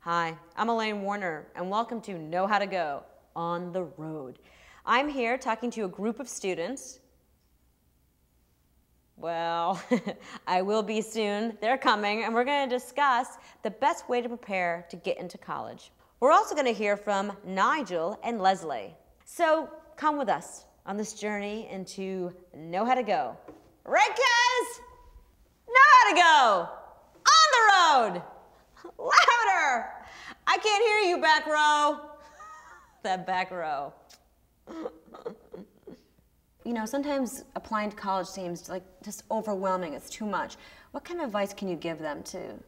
Hi, I'm Elaine Warner, and welcome to Know How to Go on the road. I'm here talking to a group of students. Well, I will be soon. They're coming, and we're going to discuss the best way to prepare to get into college. We're also going to hear from Nigel and Leslie. So come with us on this journey into Know How to Go. Right, kids? Know how to go on the road. Louder! I can't hear you, back row. That back row. You know, sometimes applying to college seems like just overwhelming. It's too much. What kind of advice can you give them to,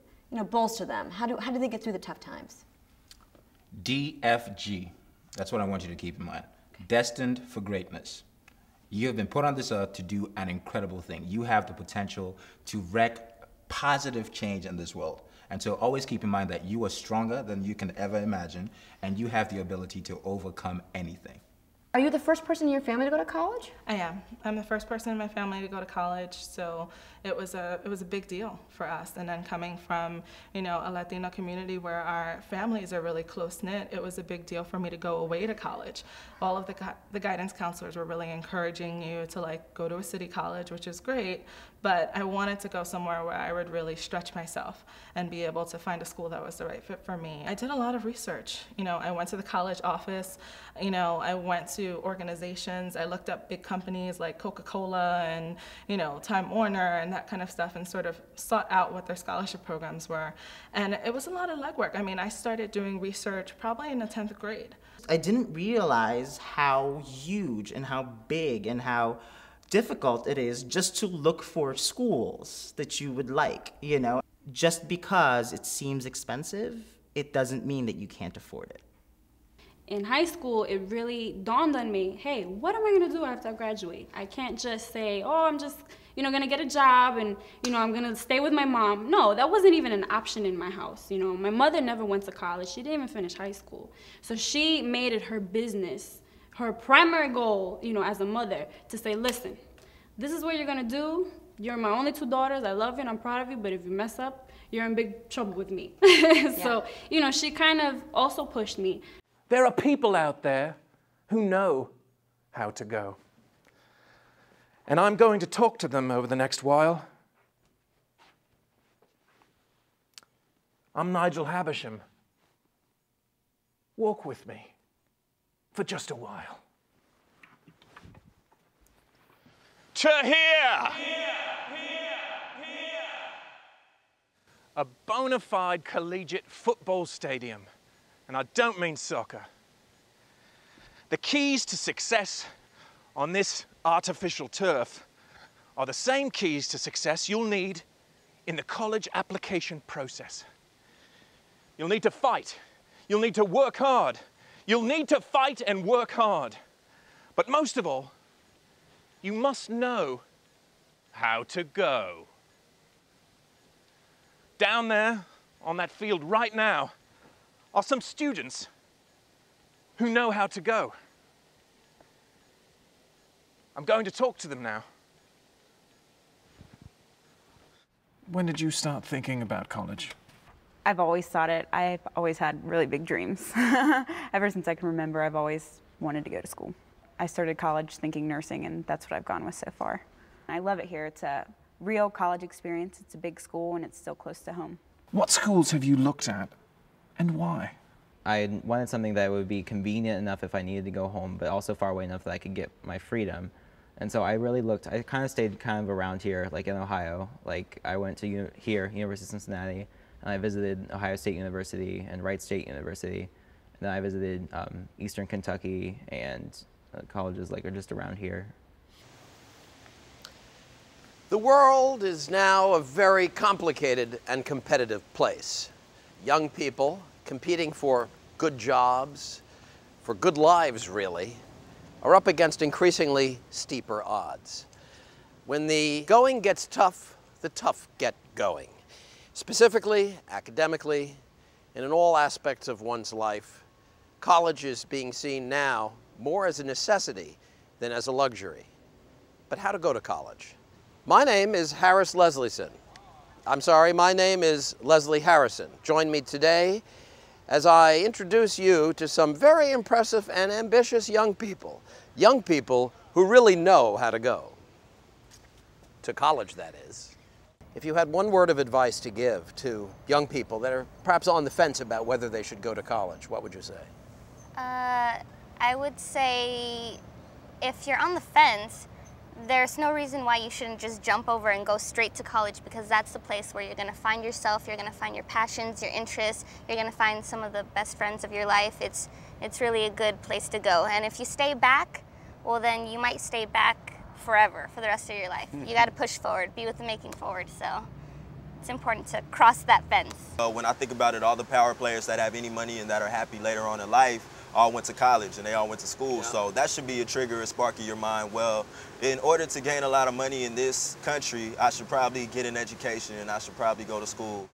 bolster them? How do they get through the tough times? DFG. That's what I want you to keep in mind. Destined for greatness. You have been put on this earth to do an incredible thing. You have the potential to wreak positive change in this world. And so always keep in mind that you are stronger than you can ever imagine, and you have the ability to overcome anything. Are you the first person in your family to go to college? I am. I'm the first person in my family to go to college, so it was a big deal for us. And then coming from, a Latino community where our families are really close-knit, it was a big deal for me to go away to college. All of the guidance counselors were really encouraging you to go to a city college, which is great, but I wanted to go somewhere where I would really stretch myself and be able to find a school that was the right fit for me. I did a lot of research. I went to the college office, I went to organizations, I looked up big companies like Coca-Cola and, Time Warner and that kind of stuff, and sort of sought out what their scholarship programs were. And it was a lot of legwork. I mean, I started doing research probably in the 10th grade. I didn't realize how huge and how big and how difficult it is just to look for schools that you would like, Just because it seems expensive, it doesn't mean that you can't afford it. In high school, it really dawned on me, hey, what am I gonna do after I graduate? I can't just say, oh, I'm just, gonna get a job and, I'm gonna stay with my mom. No, that wasn't even an option in my house. My mother never went to college. She didn't even finish high school. So she made it her business, her primary goal, as a mother, to say, listen, this is what you're gonna do. You're my only two daughters. I love you and I'm proud of you, but if you mess up, you're in big trouble with me. So, she kind of also pushed me. There are people out there who know how to go. And I'm going to talk to them over the next while. I'm Nigel Havisham. Walk with me for just a while. To here! A bona fide collegiate football stadium. And I don't mean soccer. The keys to success on this artificial turf are the same keys to success you'll need in the college application process. You'll need to fight. You'll need to work hard. You'll need to fight and work hard. But most of all, you must know how to go. Down there on that field right now are some students who know how to go. I'm going to talk to them now. When did you start thinking about college? I've always thought it. I've always had really big dreams. Ever since I can remember, I've always wanted to go to school. I started college thinking nursing, and that's what I've gone with so far. I love it here. It's a real college experience. It's a big school, and it's still close to home. What schools have you looked at, and why? I wanted something that would be convenient enough if I needed to go home, but also far away enough that I could get my freedom. And so I really looked, I kind of stayed around here, like in Ohio. Like I went to University of Cincinnati, and I visited Ohio State University and Wright State University. And then I visited Eastern Kentucky and colleges are just around here. The world is now a very complicated and competitive place. Young people competing for good jobs, for good lives really, are up against increasingly steeper odds. When the going gets tough, the tough get going. Specifically, academically, and in all aspects of one's life, college is being seen now more as a necessity than as a luxury. But how to go to college? My name is my name is Leslie Harrison. Join me today as I introduce you to some very impressive and ambitious young people who really know how to go. To college, that is. If you had one word of advice to give to young people that are perhaps on the fence about whether they should go to college, what would you say? I would say if you're on the fence, there's no reason why you shouldn't just jump over and go straight to college, because that's the place where you're going to find yourself, you're going to find your passions, your interests, you're going to find some of the best friends of your life. It's really a good place to go. And if you stay back, well then you might stay back forever, for the rest of your life. You got to push forward, be with the making forward, so it's important to cross that fence. When I think about it, all the power players that have any money and that are happy later on in life all went to college and they all went to school. Yeah. So that should be a trigger, a spark in your mind. Well, in order to gain a lot of money in this country, I should probably get an education and I should probably go to school.